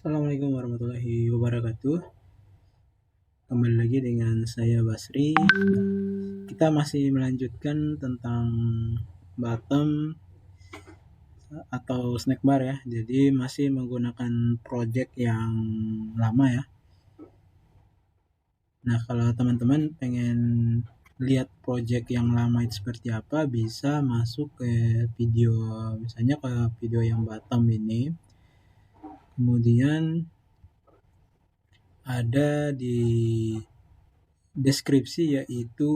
Assalamualaikum warahmatullahi wabarakatuh. Kembali lagi dengan saya Basri. Kita masih melanjutkan tentang bottom atau snack bar ya. Jadi masih menggunakan project yang lama ya. Nah, kalau teman-teman pengen lihat project yang lama itu seperti apa, bisa masuk ke video, misalnya ke video yang bottom ini. Kemudian ada di deskripsi yaitu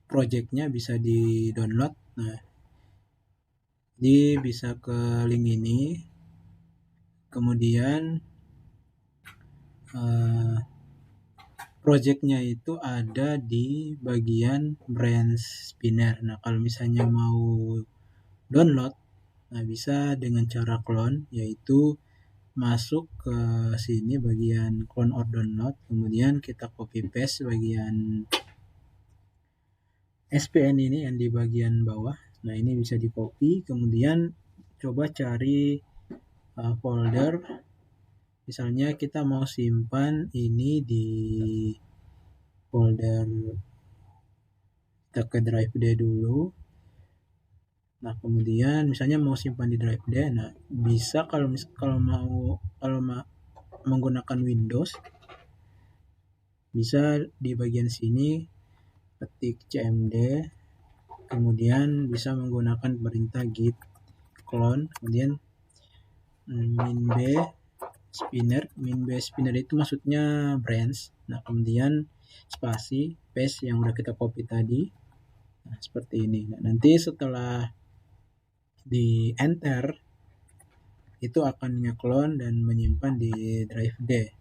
projectnya bisa di download. Nah, jadi bisa ke link ini. Kemudian projectnya itu ada di bagian branch spinner. Nah, kalau misalnya mau download, nah bisa dengan cara clone, yaitu masuk ke sini bagian clone or download, kemudian kita copy paste bagian SPN ini yang di bagian bawah. Nah, ini bisa di copy, kemudian coba cari folder. Misalnya kita mau simpan ini di folder, kita ke drive D dulu. Nah, kemudian misalnya mau simpan di drive D, nah bisa kalau mau menggunakan Windows, bisa di bagian sini ketik cmd, kemudian bisa menggunakan perintah git clone, kemudian min b spinner itu maksudnya branch. Nah, kemudian spasi paste yang udah kita copy tadi. Nah, seperti ini. Nah, nanti setelah di enter itu akan nge-clone dan menyimpan di drive D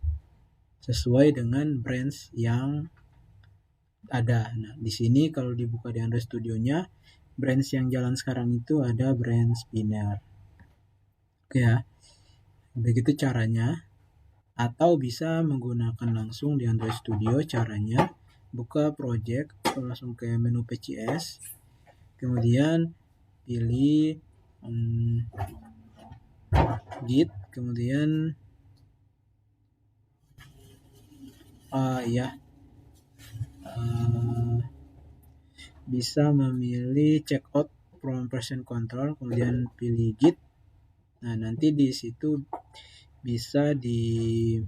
sesuai dengan branch yang ada. Nah, di sini kalau dibuka di Android Studio-nya, branch yang jalan sekarang itu ada branch spinner. Oke ya. Begitu caranya. Atau bisa menggunakan langsung di Android Studio. Caranya buka project, langsung ke menu PCS, kemudian pilih git, kemudian bisa memilih checkout from version control, kemudian pilih git. Nah, nanti di situ bisa di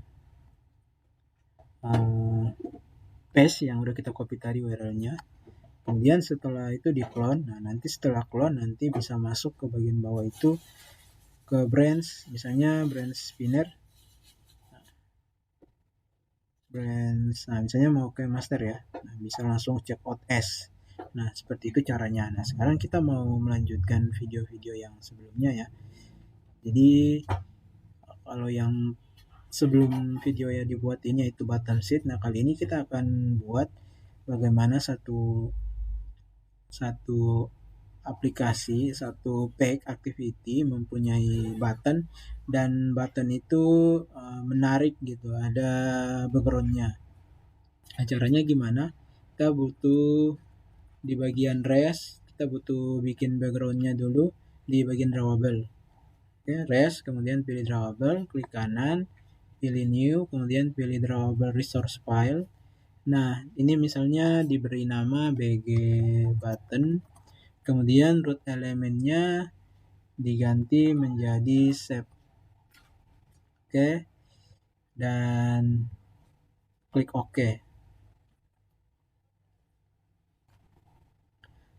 paste yang udah kita copy tadi URL-nya. Kemudian setelah itu di clone. Nah, nanti setelah clone nanti bisa masuk ke bagian bawah itu ke branch, misalnya branch spinner. Nah, misalnya mau ke master ya. Nah, bisa langsung check out S. Nah, seperti itu caranya. Nah, sekarang kita mau melanjutkan video-video yang sebelumnya ya. Jadi kalau yang sebelum video ya dibuat ini yaitu button sheet. Nah, kali ini kita akan buat bagaimana satu aplikasi, satu page activity mempunyai button, dan button itu menarik gitu, ada backgroundnya. Nah, caranya gimana? Kita butuh di bagian res, kita butuh bikin backgroundnya dulu di bagian drawable. Oke, res, kemudian pilih drawable, klik kanan, pilih new, kemudian pilih drawable resource file. Nah, ini misalnya diberi nama bg button, kemudian root elemennya diganti menjadi shape. Oke, dan klik OK.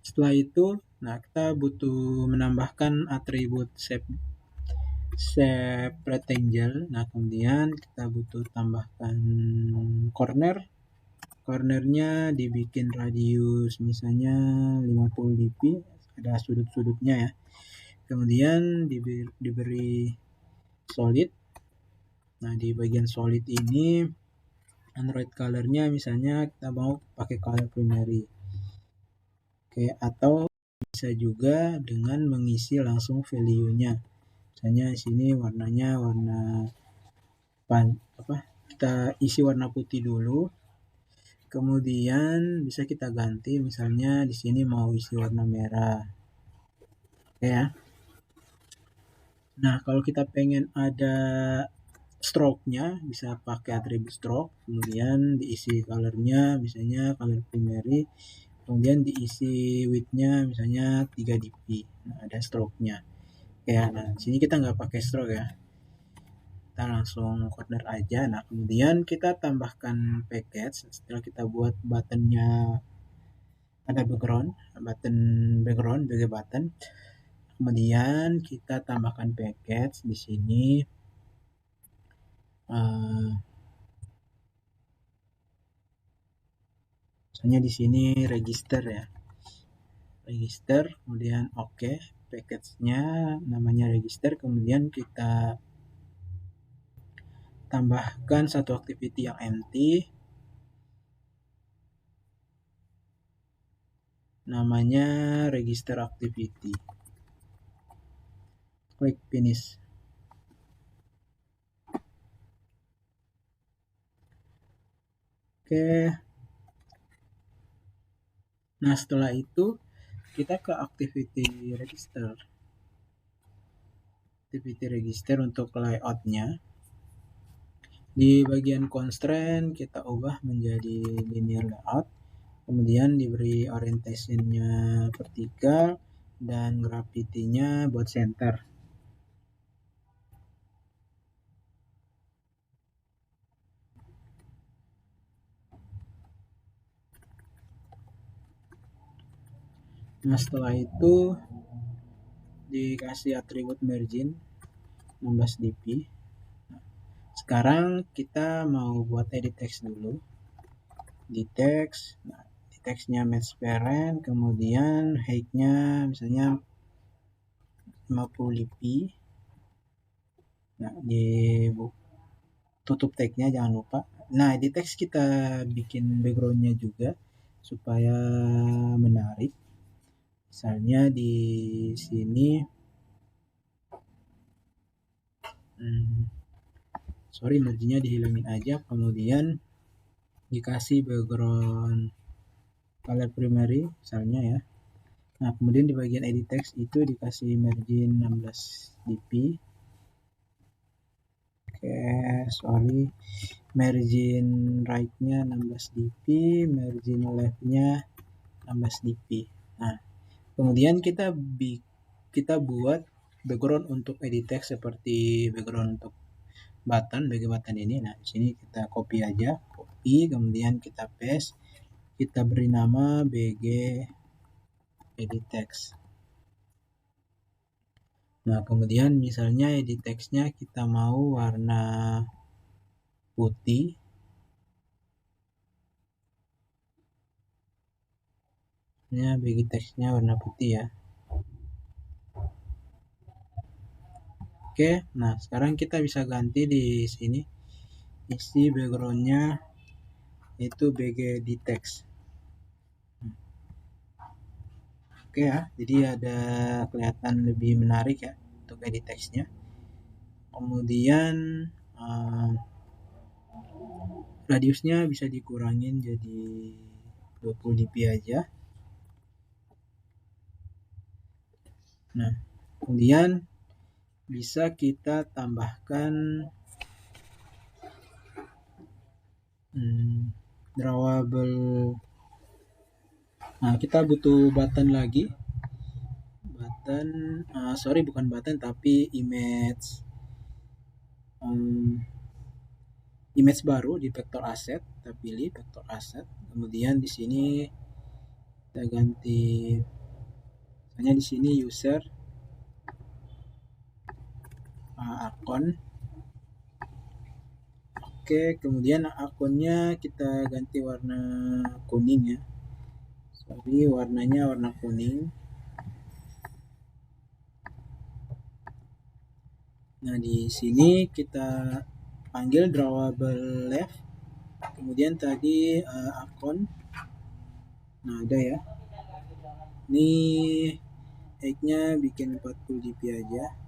Setelah itu, nah kita butuh menambahkan atribut shape rectangle. Nah, kemudian kita butuh tambahkan cornernya dibikin radius misalnya 50 dp, ada sudut-sudutnya ya. Kemudian diberi solid. Nah, di bagian solid ini Android colornya misalnya kita mau pakai color primary. Oke, atau bisa juga dengan mengisi langsung value-nya. Misalnya di sini warnanya kita isi warna putih dulu. Kemudian bisa kita ganti, misalnya di sini mau isi warna merah. Oke ya. Nah, kalau kita pengen ada stroke-nya bisa pakai atribut stroke, kemudian diisi color-nya misalnya color primary, kemudian diisi width-nya misalnya 3 dp. Nah, ada stroke-nya. Ya, nah sini kita nggak pakai stroke ya. Kita langsung corner aja. Nah, kemudian kita tambahkan package setelah kita buat buttonnya ada button background sebagai button. Kemudian kita tambahkan package di sini. Misalnya di sini register ya. Register, kemudian oke, package-nya namanya register, kemudian kita tambahkan satu activity yang empty namanya register activity. Klik finish. Oke. Nah, setelah itu kita ke activity register. Activity register untuk layout-nya. Di bagian constraint kita ubah menjadi linear layout. Kemudian diberi orientation-nya vertikal dan gravity-nya buat center. Nah, setelah itu dikasih atribut margin 16 dp. Sekarang kita mau buat edit text dulu. Di text, nah, di textnya match parent, kemudian height-nya misalnya 50 dp. Nah, di tutup tag-nya jangan lupa. Nah, di text kita bikin background-nya juga supaya menarik. Misalnya di sini margin-nya dihilangin aja, kemudian dikasih background color primary misalnya ya. Nah, kemudian di bagian edit text itu dikasih margin 16 dp. Margin right-nya 16 dp, margin left-nya 16 dp. Nah, kemudian kita buat background untuk edit text seperti background untuk bagi button ini. Nah, di sini kita copy aja, kemudian kita paste, kita beri nama bg edit text. Nah, kemudian misalnya edit text-nya kita mau warna putih. Bagi text-nya warna putih ya. Oke, nah sekarang kita bisa ganti di sini. Isi background-nya itu bg edit text. Oke ya, jadi ada kelihatan lebih menarik ya untuk edit text-nya. Kemudian radiusnya bisa dikurangin jadi 20 dp aja. Nah, kemudian bisa kita tambahkan drawable. Nah, kita butuh button lagi. Bukan button tapi image baru di vector asset. Kita pilih vector asset. Kemudian di sini kita ganti, misalnya di sini user akun. Oke, kemudian akunnya kita ganti warna kuning ya. Warnanya warna kuning. Nah, di sini kita panggil drawable left. Kemudian tadi akun. Nah, ada ya. Ini height-nya bikin 40 dp aja.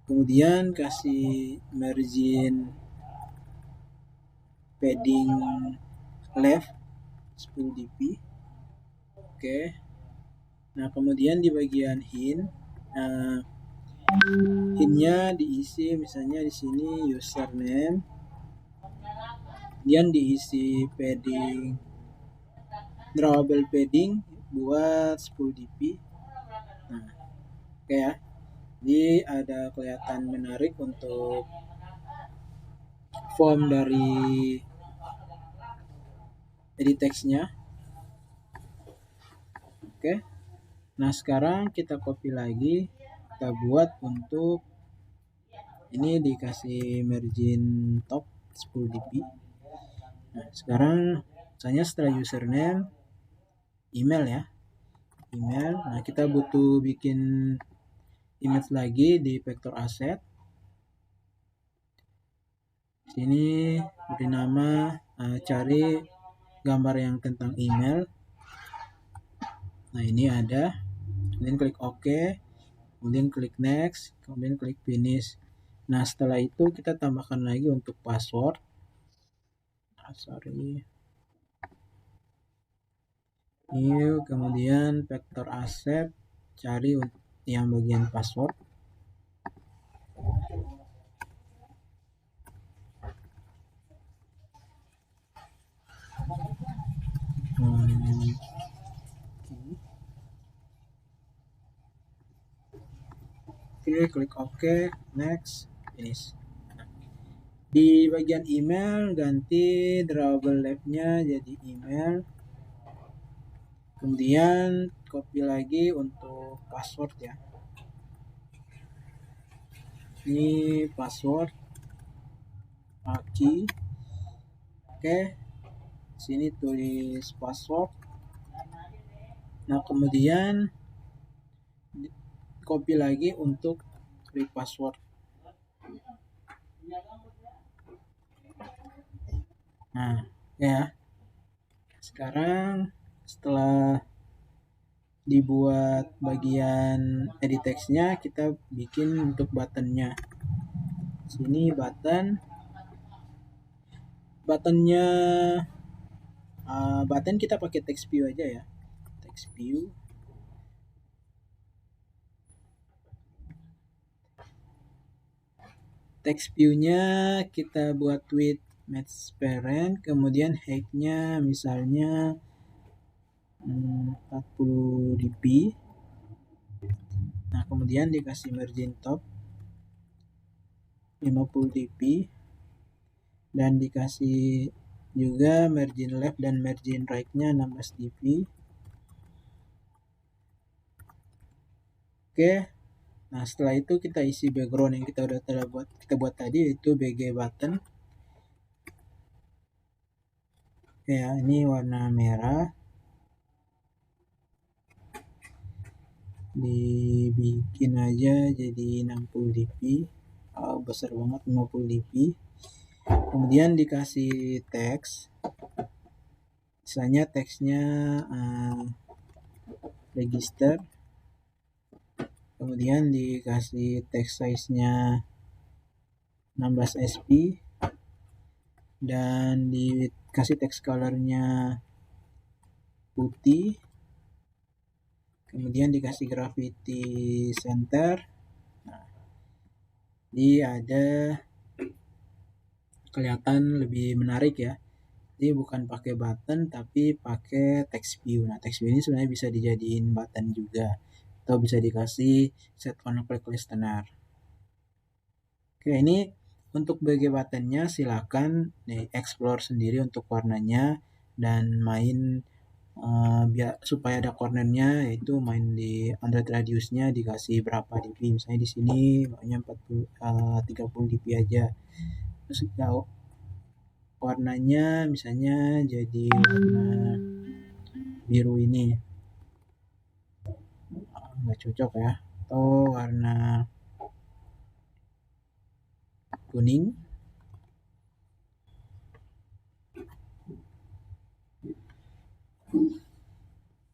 Kemudian kasih margin padding left 10 dp. Oke. Nah, kemudian di bagian hint Innya diisi misalnya di sini username, kemudian diisi padding, drawable padding buat 10 dp. Nah, oke ya. Jadi ada kelihatan menarik untuk form dari edit text-nya. Oke. Nah, sekarang kita copy lagi, kita buat untuk ini dikasih margin top 10 dp. Nah, sekarang misalnya setelah username, email ya. Email. Nah, kita butuh bikin image lagi di vector asset. Sini beri nama, cari gambar yang tentang email. Nah, ini ada. Kemudian klik OK, kemudian klik next, kemudian klik finish. Nah, setelah itu kita tambahkan lagi untuk password. New, kemudian vector asset, cari yang bagian password. Oke, klik OK, next, finish. Di bagian email ganti drawable lab-nya jadi email. Kemudian copy lagi untuk password ya. Ini password key. Oke. Sini tulis password. Nah, kemudian copy lagi untuk read password. Nah, ya. Sekarang setelah dibuat bagian edit text-nya, kita bikin untuk button-nya. Sini buttonnya button kita pakai text view aja ya. Text view. Text view-nya kita buat with match parent, kemudian height-nya misalnya 40 dp. Nah, kemudian dikasih margin top 50 dp dan dikasih juga margin left dan margin right-nya 16 dp. Oke. Nah, setelah itu kita isi background yang kita buat tadi, yaitu BG button. Ya, ini warna merah. Dibikin aja jadi 60 dp. Besar banget, 50 dp. Kemudian dikasih teks. Misalnya teksnya register. Kemudian dikasih text size-nya 16 sp dan dikasih text color-nya putih. Kemudian dikasih gravity center. Nah, jadi ada kelihatan lebih menarik ya. Jadi bukan pakai button tapi pakai text view. Nah, text view ini sebenarnya bisa dijadiin button juga atau bisa dikasih set on click listener. Oke, ini untuk bagian buttonnya silakan explore sendiri untuk warnanya dan main biar supaya ada cornernya, yaitu main di Android radiusnya dikasih berapa dp. Misalnya di sini maunya 30 dp aja. Terus warnanya misalnya jadi warna biru ini nggak cocok ya, atau warna kuning.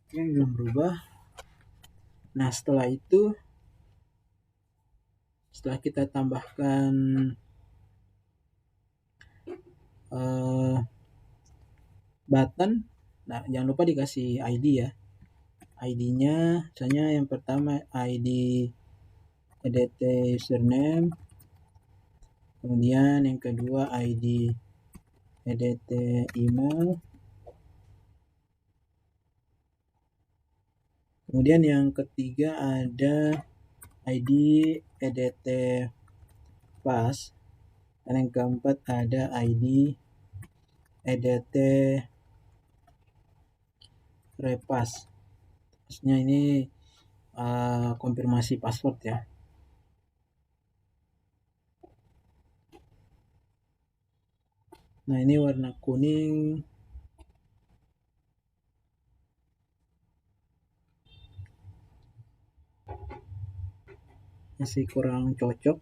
Oke, belum berubah. Nah, setelah itu setelah kita tambahkan button, nah jangan lupa dikasih ID ya. ID-nya misalnya yang pertama ID edt username, kemudian yang kedua ID edt email, kemudian yang ketiga ada ID edt pass, dan yang keempat ada ID edt repass. Maksudnya ini konfirmasi password ya. Nah ini warna kuning masih kurang cocok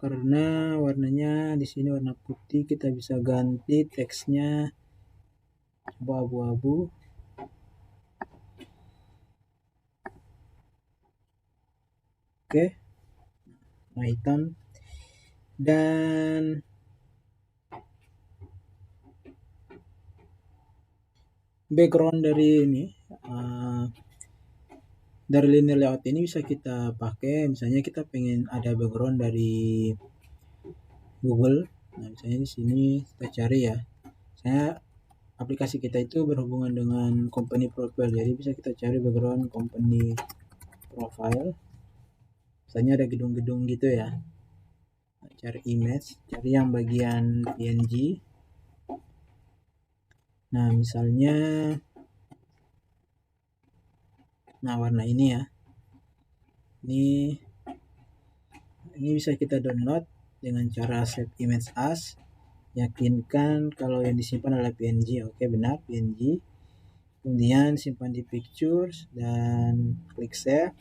karena warnanya di sini warna putih. Kita bisa ganti teksnya abu-abu. Oke, nah hitam. Dan background dari ini dari linear layout ini bisa kita pakai. Misalnya kita pengen ada background dari Google. Nah misalnya di sini kita cari ya. Saya aplikasi kita itu berhubungan dengan company profile, jadi bisa kita cari background company profile. Misalnya ada gedung-gedung gitu ya. Cari image, cari yang bagian PNG. Nah misalnya, nah warna ini ya. Ini bisa kita download dengan cara save image as. Yakinkan kalau yang disimpan adalah PNG. Oke, benar PNG. Kemudian simpan di pictures dan klik save.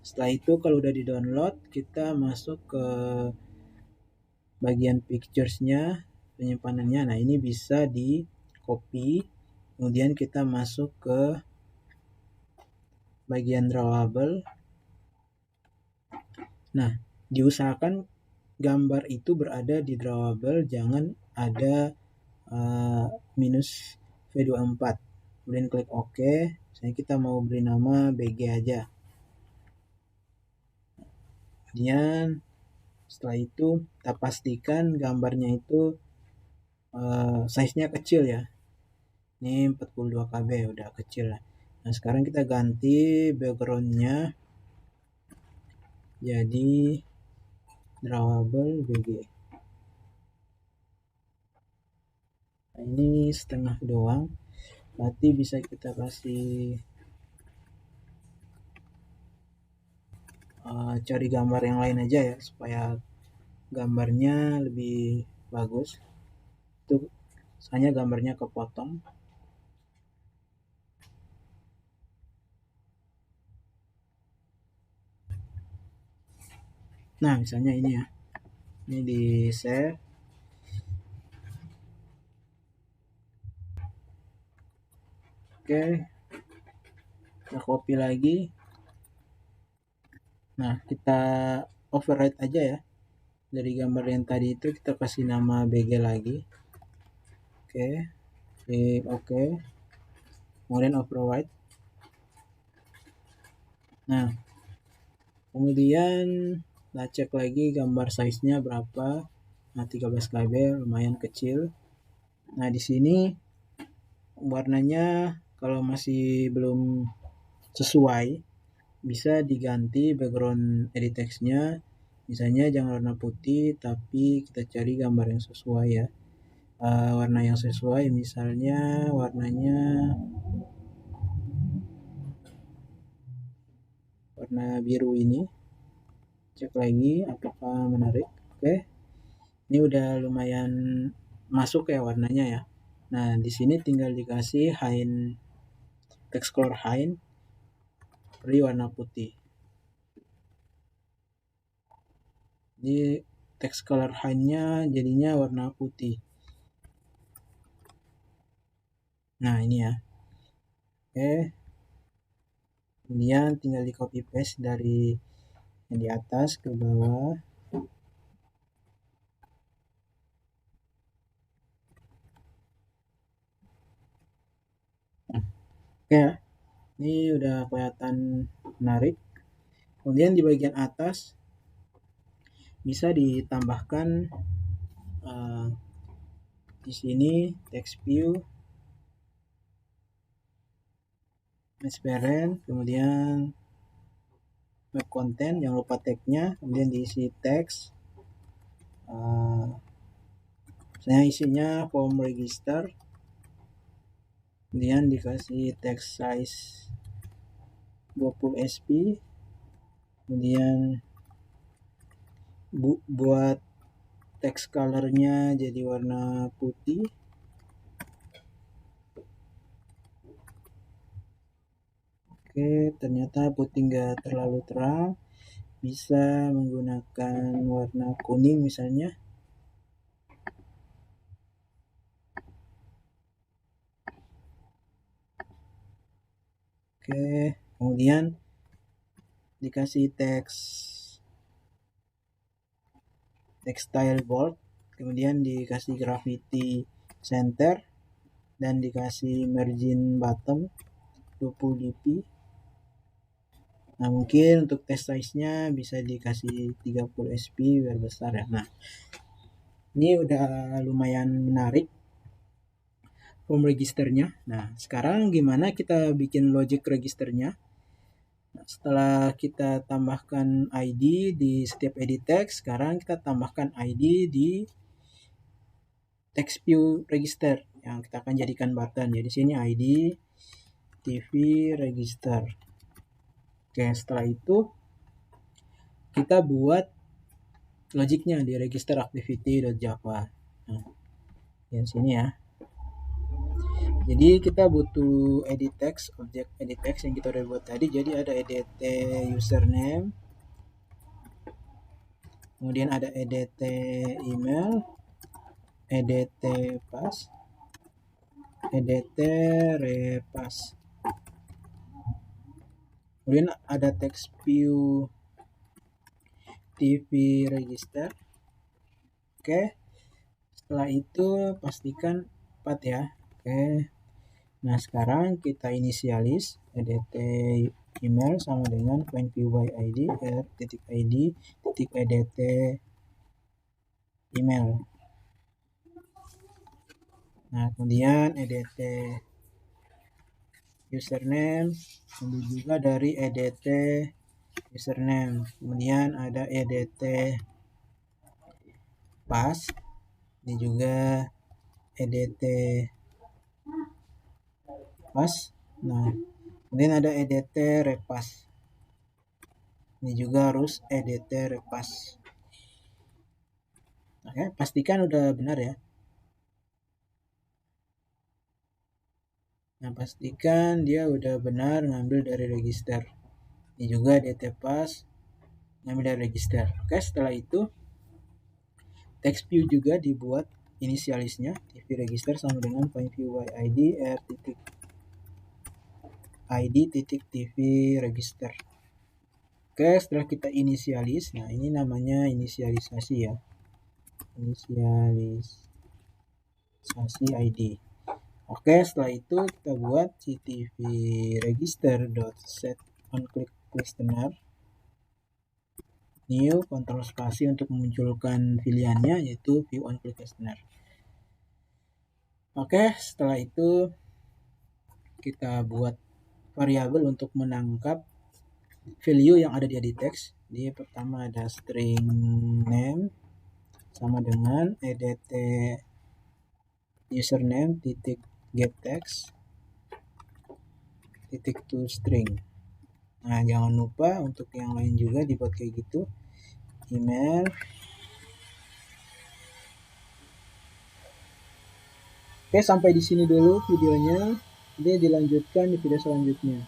Setelah itu kalau udah di download, kita masuk ke bagian pictures-nya, penyimpanannya. Nah ini bisa di copy, kemudian kita masuk ke bagian drawable. Nah diusahakan gambar itu berada di drawable, jangan ada minus V24. Kemudian klik OK. Misalnya kita mau beri nama BG aja. Kemudian setelah itu kita pastikan gambarnya itu size-nya kecil ya. Ini 42 KB, udah kecil lah. Nah sekarang kita ganti background-nya jadi drawable BG. Nah ini setengah doang, berarti bisa kita kasih cari gambar yang lain aja ya, supaya gambarnya lebih bagus. Itu misalnya gambarnya kepotong. Nah misalnya ini ya, ini di save. Oke, kita copy lagi. Nah kita override aja ya, dari gambar yang tadi itu kita kasih nama BG lagi. Oke, klik OK, kemudian override. Nah kemudian kita cek lagi gambar size-nya berapa. Nah 13 KB, lumayan kecil. Nah di sini warnanya kalau masih belum sesuai, bisa diganti background edit text-nya. Misalnya jangan warna putih, tapi kita cari gambar yang sesuai ya. Warna yang sesuai, misalnya warnanya warna biru ini. Cek lagi apakah menarik. Oke, ini udah lumayan masuk ya warnanya ya. Nah di sini tinggal dikasih text color high, beri warna putih. Jadi text color high-nya jadinya warna putih. Nah ini ya. Oke, kemudian tinggal di copy paste dari yang di atas ke bawah. Oke, ini udah kelihatan menarik. Kemudian di bagian atas bisa ditambahkan di sini text view, transparent, kemudian web content, jangan lupa tagnya, kemudian diisi teks, misalnya isinya form register, kemudian dikasih text size 20 sp, kemudian buat text colornya jadi warna putih. Oke, ternyata putih nggak terlalu terang, bisa menggunakan warna kuning misalnya. Oke, kemudian dikasih teks style bold, kemudian dikasih gravity center, dan dikasih margin bottom 20 dp. Nah, mungkin untuk text size-nya bisa dikasih 30 sp biar besar ya. Nah, ini udah lumayan menarik form registernya. Nah, sekarang gimana kita bikin logic registernya? Nah, setelah kita tambahkan ID di setiap edit text, sekarang kita tambahkan ID di text view register yang kita akan jadikan button. Jadi sini ID TV register. Oke, setelah itu kita buat logiknya di register activity.java. Nah, yang sini ya. Jadi kita butuh edit text, objek edit text yang kita udah buat tadi. Jadi ada edt username, kemudian ada edt email, edt pass, edt repass. Kemudian ada text view TV register. Oke, setelah itu pastikan 4 ya. Oke, nah sekarang kita inisialis edt email sama dengan find view by id r.id.edt email. Nah, kemudian edt username ambil juga dari edt username, kemudian ada edt pass, ini juga edt pass. Nah, kemudian ada edt repass, ini juga harus edt repass. Oke, pastikan udah benar ya. Nah, pastikan dia udah benar ngambil dari register. Ini juga edt pass ngambil dari register. Oke, setelah itu text view juga dibuat inisialisnya TV register sama dengan find view by id r.id.tv register. Oke, setelah kita inisialis, nah ini namanya inisialisasi ya, inisialisasi id. Oke, setelah itu kita buat ctv register.set onClick listener, new, kontrol spasi untuk memunculkan pilihannya yaitu view onClick listener. Oke, setelah itu kita buat variabel untuk menangkap value yang ada di edit text. Jadi pertama ada string name sama dengan edt username titik get text titik to string. Nah, jangan lupa untuk yang lain juga dibuat kayak gitu. Email. Oke, sampai di sini dulu videonya. Nanti dilanjutkan di video selanjutnya.